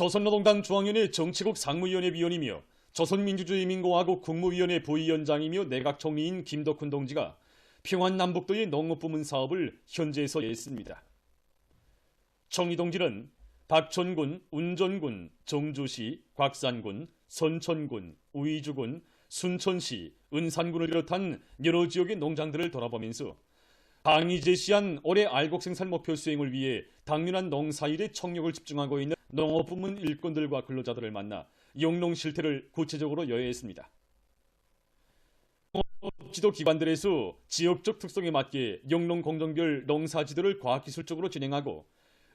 조선노동당 중앙위원회 정치국 상무위원회 위원이며 조선민주주의인민공화국 국무위원회 부위원장이며 내각총리인 김덕훈 동지가 평안남북도의 농업부문 사업을 현재에서 했습니다. 총리 동지는 박천군, 운전군, 정주시, 곽산군, 선천군, 우이주군, 순천시, 은산군을 비롯한 여러 지역의 농장들을 돌아보면서 당이 제시한 올해 알곡 생산 목표 수행을 위해 당면한 농사일에 총력을 집중하고 있는 농업부문 일꾼들과 근로자들을 만나 영농 실태를 구체적으로 여회했습니다. 지도 기관들에서 지역적 특성에 맞게 영농 공정별 농사 지도를 과학기술적으로 진행하고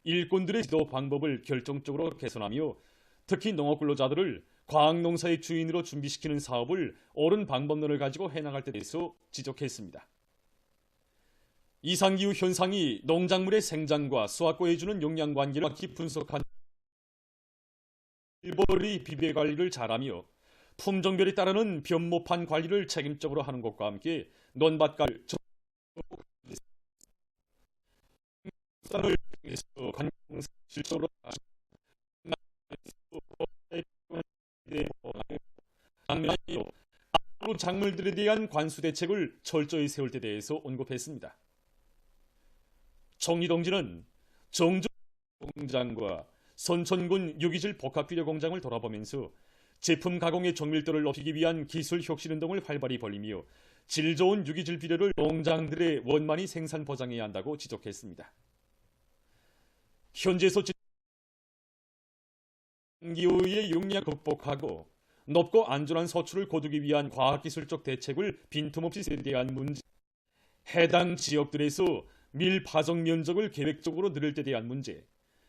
일꾼들의 지도 방법을 결정적으로 개선하며 특히 농업 근로자들을 과학농사의 주인으로 준비시키는 사업을 옳은 방법론을 가지고 해나갈 때 대해서 지적했습니다. 이상기후 현상이 농작물의 생장과 수확과 해주는 영양관계를 정확히 분석한 일벌이 비배 관리를 잘하며 품종별에 따르는 변모판 관리를 책임적으로 하는 것과 함께 논밭과를 실적으로 작물들에 대한 관수 대책을 철저히 세울 때 대해서 언급했습니다. 총리 동지는 정주 공장과 선천군 유기질 복합비료 공장을 돌아보면서 제품 가공의 정밀도를 높이기 위한 기술 혁신 운동을 활발히 벌이며 질 좋은 유기질 비료를 농장들의 원만히 생산 보장해야 한다고 지적했습니다. 현재에서 기후의 용량 극복하고 높고 안전한 서출을 거두기 위한 과학기술적 대책을 빈틈없이 세대한 문제, 해당 지역들에서 밀 파종 면적을 계획적으로 늘릴 때 대한 문제,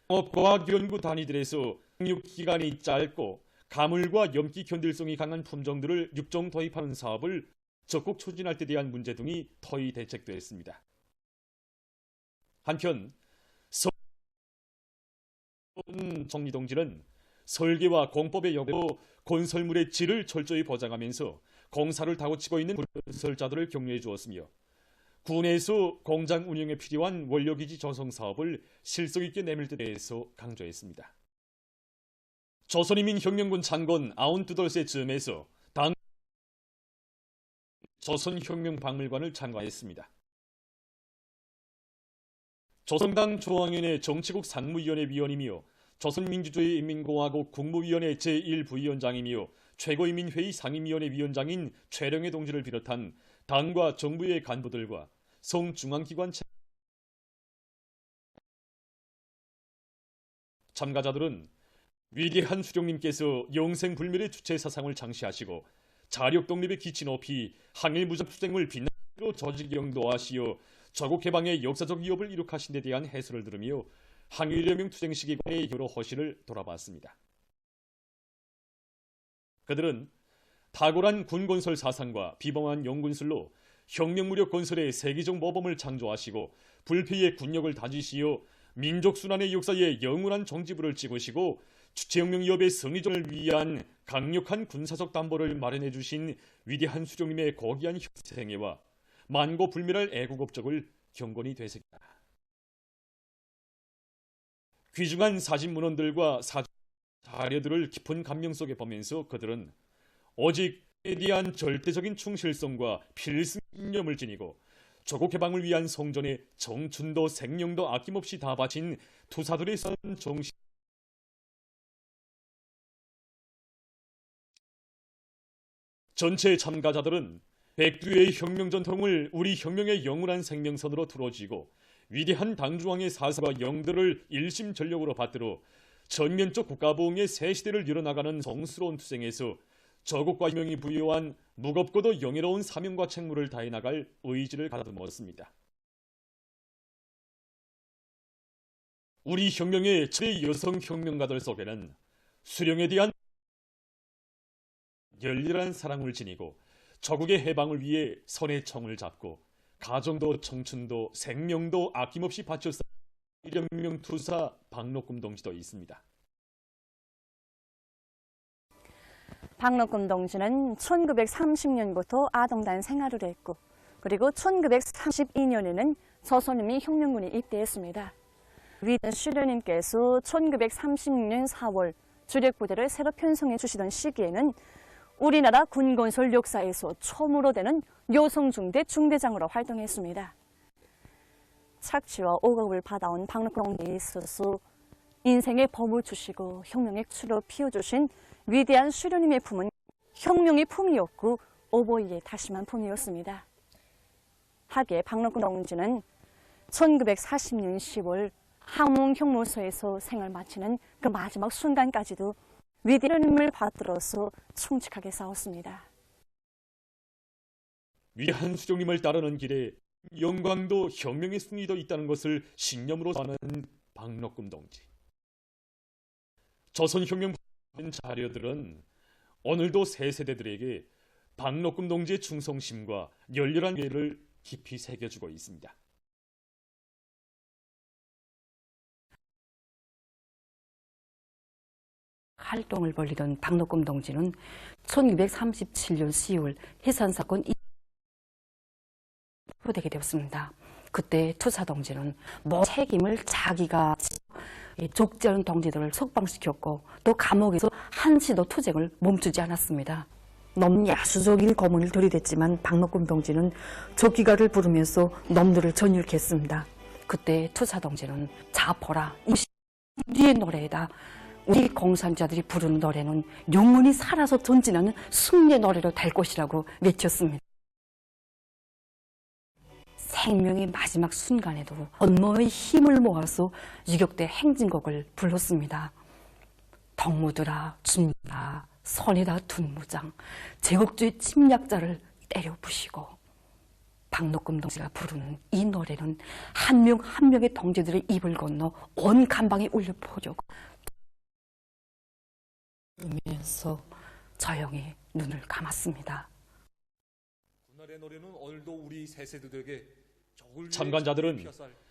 농업과학연구 단위들에서 생육기간이 짧고 가물과 염기 견딜성이 강한 품종들을 육종 도입하는 사업을 적극 추진할 때 대한 문제 등이 터이 대책되었습니다. 한편 총리 동지는 설계와 공법의 여부로 건설물의 질을 철저히 보장하면서 공사를 다고치고 있는 건설자들을 격려해 주었으며 군에서 공장 운영에 필요한 원료기지 조성 사업을 실속 있게 내밀 때 대해서 강조했습니다. 조선인민혁명군 창건 92돌세 즈음에서 당 조선혁명박물관을 참관했습니다. 조선당 중앙위원회 정치국 상무위원회 위원이며 조선민주주의인민공화국 국무위원회 제1부위원장이며 최고인민회의 상임위원회 위원장인 최령해 동지를 비롯한 당과 정부의 간부들과 성중앙기관 참가자들은 위대한 수령님께서 영생불멸의 주체 사상을 장시하시고 자력독립의 기치 높이 항일무장투쟁을 빛나로 조직영도하시어 조국해방의 역사적 위협을 이룩하신 데 대한 해설을 들으며 항일혁명 투쟁 시기의 여러 허실을 돌아봤습니다. 그들은 탁월한 군건설 사상과 비범한 연군술로 혁명무력 건설의 세계적 모범을 창조하시고 불패의 군력을 다지시어 민족순환의 역사에 영원한 종지부를 찍으시고 주체혁명 위협의 승리전을 위한 강력한 군사적 담보를 마련해 주신 위대한 수령님의 고귀한 생애와 만고불멸할 애국 업적을 경건히 되새깁니다. 귀중한 사진문헌들과 자료들을 깊은 감명 속에 보면서 그들은 오직 에 대한 절대적인 충실성과 필승념을 지니고 조국 해방을 위한 성전에 정춘도 생명도 아낌없이 다 바친 투사들의 선 정신 전체 참가자들은 백두의 혁명 전통을 우리 혁명의 영원한 생명선으로 들어쥐고 위대한 당중앙의 사상과 영들을 일심전력으로 받들어 전면적 국가부흥의 새 시대를 열어나가는 성스러운 투쟁에서 조국과 혁명이 부여한 무겁고도 영예로운 사명과 책무를 다해 나갈 의지를 가다듬었습니다. 우리 혁명의 최대 여성 혁명가들 속에는 수령에 대한 열렬한 사랑을 지니고 조국의 해방을 위해 손에 총을 잡고 가정도 청춘도 생명도 아낌없이 바쳐 쌓은 혁명 투사 박록금 동지도 있습니다. 박록금 동지는 1930년부터 아동단 생활을 했고 그리고 1932년에는 조선인민혁명군에 입대했습니다. 위대한 수령님께서 1936년 4월 주력 부대를 새로 편성해 주시던 시기에는 우리나라 군건설 역사에서 처음으로 되는 여성중대 중대장으로 활동했습니다. 착취와 억압을 받아온 박록공에 있어서 인생의 범을 주시고 혁명의 수로 피워주신 위대한 수련님의 품은 혁명의 품이었고 어버이의 다심한 품이었습니다. 하기에 박록공 동지는 1940년 10월 항몽형무소에서 생을 마치는 그 마지막 순간까지도 위대한 힘을 받들어서 충직하게 싸웠습니다. 위대한 수령님을 따르는 길에 영광도 혁명의 승리도 있다는 것을 신념으로 하는 박록금 동지. 조선혁명 자료들은 오늘도 새 세대들에게 박록금 동지의 충성심과 열렬한 예를 깊이 새겨주고 있습니다. 활동을 벌이던 박록금 동지는 1937년 10월 해산사건 포되게 되었습니다. 그때 투사 동지는 책임을 자기가 족제하는 동지들을 석방시켰고 또 감옥에서 한시도 투쟁을 멈추지 않았습니다. 너무 야수적인 고문을 들이댔지만 박록금 동지는 조기가를 부르면서 놈들을 전율했습니다. 그때 투사 동지는 자포라 우리의 노래에다 우리 공산자들이 부르는 노래는 영원히 살아서 전진하는 승리의 노래로 될 것이라고 외쳤습니다. 생명의 마지막 순간에도 온몸의 힘을 모아서 유격대 행진곡을 불렀습니다. 덕무들아 준비라 손에다 둔 무장 제국주의 침략자를 때려 부시고 박록금 동지가 부르는 이 노래는 한 명 한 명의 동지들의 입을 건너 온 감방에 울려 퍼지고 울면서 조용히 눈을 감았습니다. 그날의 노래는 오늘도 우리 세세들에게 참관자들은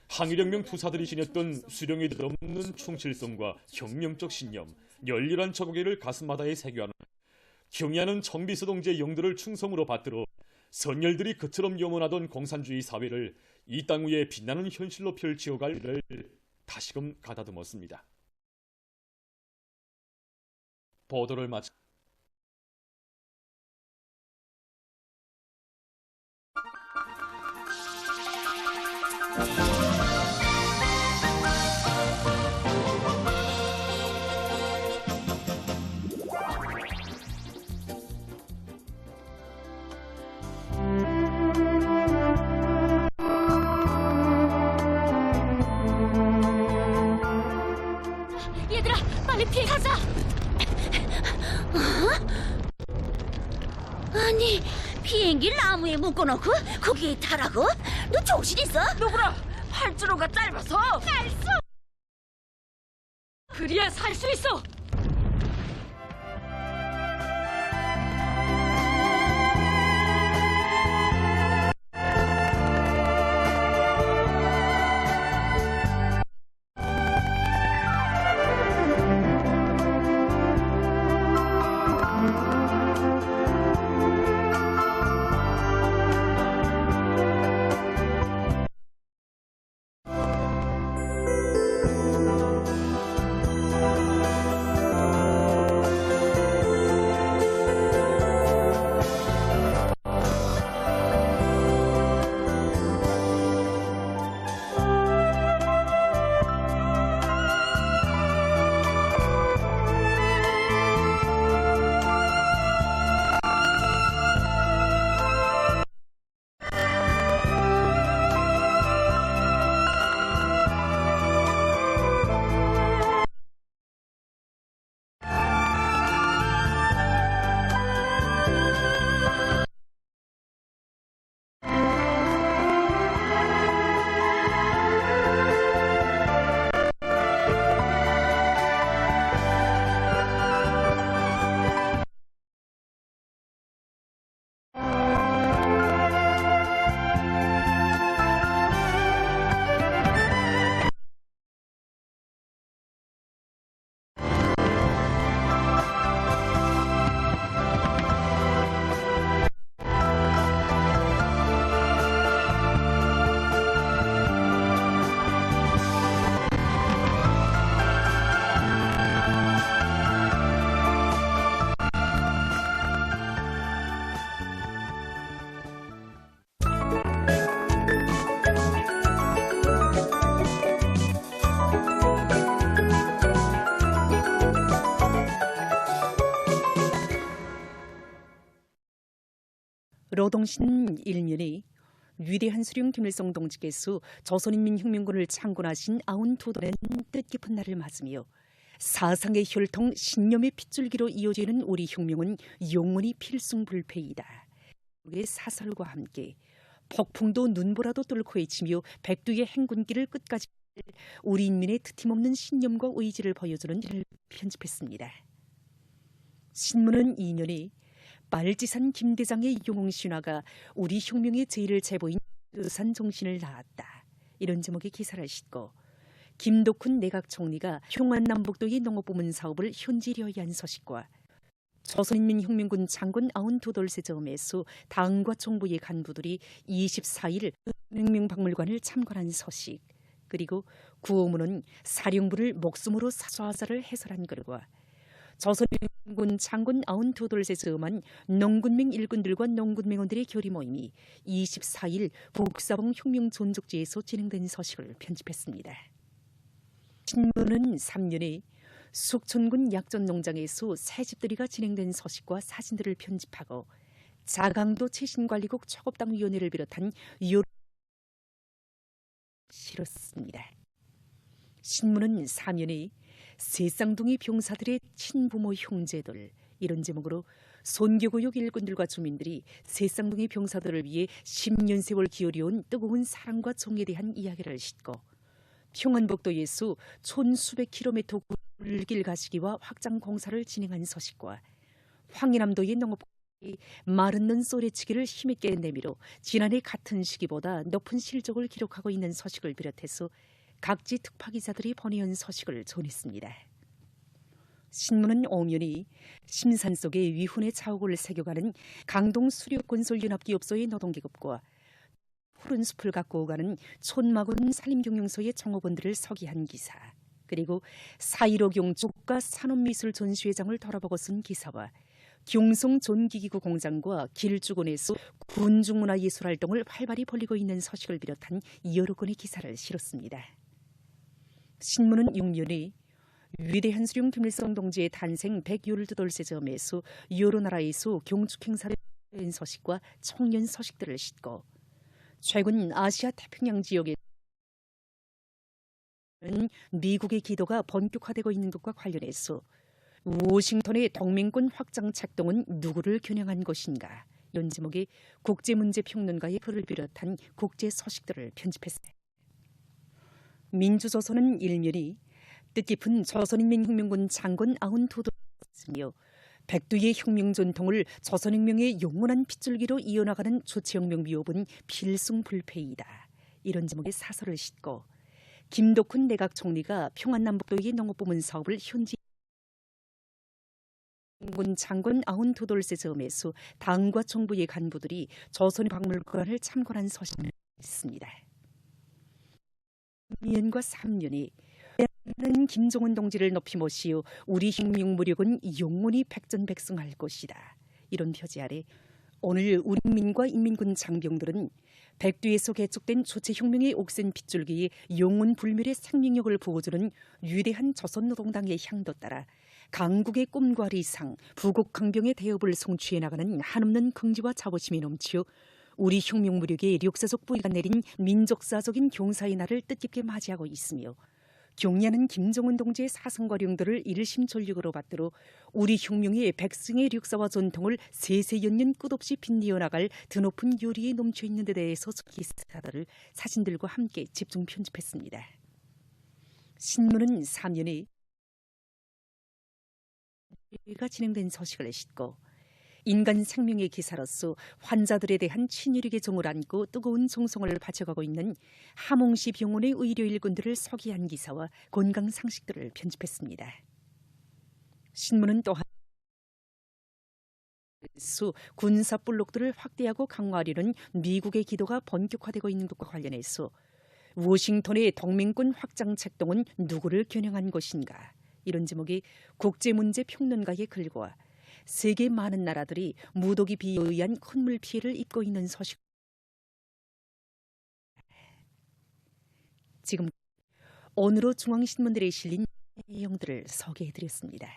항일혁명 투사들이 지녔던 수령에 없는 충실성과 혁명적 신념, 열렬한 적의를 가슴마다에 새겨하는 경애하는 정비서 동지의 영들을 충성으로 받들어 선열들이 그처럼 영원하던 공산주의 사회를 이 땅 위에 빛나는 현실로 펼치어갈 일을 다시금 가다듬었습니다. 보도를 마치 얘들아, 빨리 피해 가자. 아니, 비행기를 나무에 묶어놓고 거기에 타라고? 너 정신 있어? 누구라? 활주로가 짧아서 날 수. 그래야 살 수 있어. 노동신 일면이 위대한 수령 김일성 동지께서 조선인민혁명군을 창건하신 92돌의 뜻깊은 날을 맞으며 사상의 혈통, 신념의 핏줄기로 이어지는 우리 혁명은 영원히 필승불패이다. 의 사설과 함께 폭풍도 눈보라도 뚫고 헤치며 백두의 행군길을 끝까지 우리 인민의 트임없는 신념과 의지를 보여주는 일을 편집했습니다. 신문은 2년에 말지산 김대장의 영웅신화가 우리 혁명의 제일을 제보인 의산 정신을 낳았다. 이런 제목의 기사를 싣고 김덕훈 내각 총리가 평안남북도의 농업부문 사업을 현지려 한 소식과 조선인민혁명군 장군 92돌세점에서 당과 정부의 간부들이 24일 혁명박물관을 참관한 소식, 그리고 구호문은 사령부를 목숨으로 사좌자를 해설한 글과 조선인민군 장군 92돌세점한 농군맹 일꾼들과 농군맹원들의 결의 모임이 24일 북사봉 혁명존족지에서 진행된 소식을 편집했습니다. 신문은 3년에 숙천군 약전농장에서 새집들이가 진행된 소식과 사진들을 편집하고 자강도 최신관리국 초급당위원회를 비롯한 여러 실었습니다. 신문은 4년에 세쌍둥이 병사들의 친부모 형제들, 이런 제목으로 선교구역 일꾼들과 주민들이 세쌍둥이 병사들을 위해 10년 세월 기울여온 뜨거운 사랑과 정에 대한 이야기를 싣고 평안북도에서 촌수백 킬로미터 굴길 가시기와 확장 공사를 진행한 소식과 황해남도의 농업이 마른 넌 쏘레치기를 힘있게 내밀어 지난해 같은 시기보다 높은 실적을 기록하고 있는 소식을 비롯해서 각지 특파기자들이 보내온 소식을 전했습니다. 신문은 5년이 심산 속에 위훈의 자욱을 새겨가는 강동 수력건설연합기업소의 노동계급과 푸른 숲을 갖고 오가는 촌마군 산림경영소의 종업원들을 서기한 기사, 그리고 4.15 경축과 산업미술 전시회장을 돌아보고 쓴 기사와 경성 전기기구 공장과 길주군에서 군중문화예술활동을 활발히 벌이고 있는 소식을 비롯한 여러 건의 기사를 실었습니다. 신문은 6년에 위대한 수령 김일성 동지의 탄생 112돌세점에서 여러 나라에서 경축 행사를 한 소식과 청년 소식들을 싣고 최근 아시아 태평양 지역에 미국의 기도가 본격화되고 있는 것과 관련해서 워싱턴의 동맹권 확장 책동은 누구를 겨냥한 것인가, 이런 제목의 국제문제평론가의 글을 비롯한 국제 소식들을 편집했습니다. 민주조선은 일면이 뜻깊은 조선인민혁명군 장군 92돌이었으며 백두의 혁명 전통을 조선혁명의 영원한 핏줄기로 이어나가는 조치혁명 비업은 필승불패이다, 이런 제목의 사설을 싣고 김덕훈 내각 총리가 평안남북도의 농업부문 사업을 현지 군 장군 92돌세점에서 당과 정부의 간부들이 조선박물관을 참관한 소식을 있습니다. 2년과 3년이 김정은 동지를 높이 모시어 우리 혁명 무력은 영원히 백전백승할 것이다, 이런 표지 아래 오늘 우리 민과 인민군 장병들은 백두에서 개척된 조체혁명의 옥센 핏줄기에 영원 불멸의 생명력을 부어주는 위대한 조선노동당의 향도 따라 강국의 꿈과 리상, 부국강병의 대업을 성취해 나가는 한없는 긍지와 자부심이 넘치어 우리 혁명 무력의 역사적 뿌리가 내린 민족사적인 경사의 날을 뜻깊게 맞이하고 있으며 경례하는 김정은 동지의 사성과령들을 일심전력으로 받들어 우리 혁명의 백승의 역사와 전통을 세세연년 끝없이 빛내어 나갈 드높은 요리에 넘쳐있는 데 대해서 기사들을 사진들과 함께 집중 편집했습니다. 신문은 3년에 가 진행된 소식을 싣고 인간 생명의 기사로서 환자들에 대한 친일익의 정을 안고 뜨거운 정성을 바쳐가고 있는 함홍시 병원의 의료 일꾼들을 서기한 기사와 건강 상식들을 편집했습니다. 신문은 또한 군사 볼록들을 확대하고 강화하려는 미국의 기도가 본격화되고 있는 것과 관련해서 워싱턴의 동맹권 확장 책동은 누구를 겨냥한 것인가, 이런 제목이 국제문제평론가의 글과 세계 많은 나라들이 무더기 비에 의한 큰 피해를 입고 있는 소식. 지금 오늘의 중앙신문들에 실린 내용들을 소개해드렸습니다.